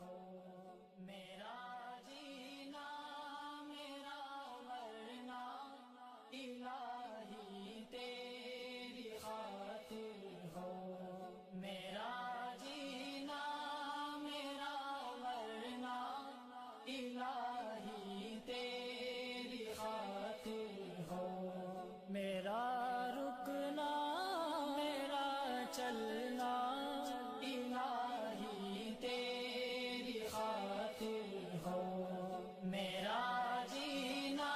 ہو، میرا جینا میرا مرنا الہی تیری خاطر ہو، میرا جینا میرا مرنا الہی تیری خاطر ہو، میرا رکنا میرا چلنا الہی تیری خاطر ہو، میرا جینا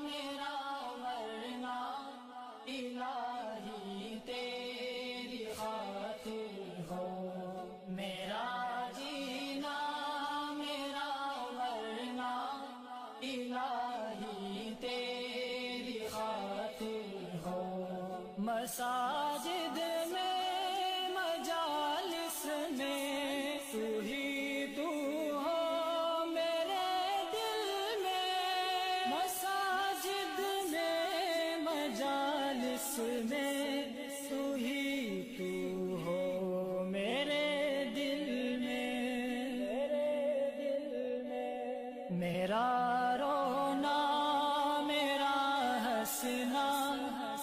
میرا مرنا الہی تیری خاطر ہو، میرا جینا میرا مرنا الہی تیری خاطر ہو، مساجد میں مجالس میں تو ہی تو ہو میرے دل میں، مساجد میں مجالس میں تو ہی تو ہو میرے دل میں، میرا رونا میرا ہنسنا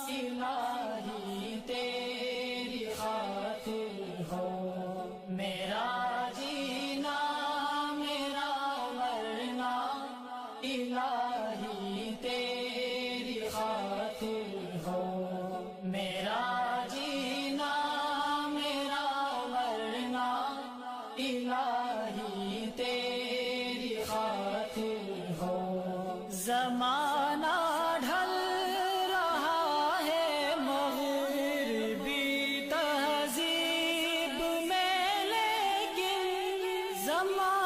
الہی تیری خاطر ہو، میرا جینا میرا مرنا الہی تیری خاطر ہو، میرا جینا میرا مرنا الہی تیری خاطر ہو، زمانہ ڈھل رہا ہے مغربی تہذیب میں لیکن زمانہ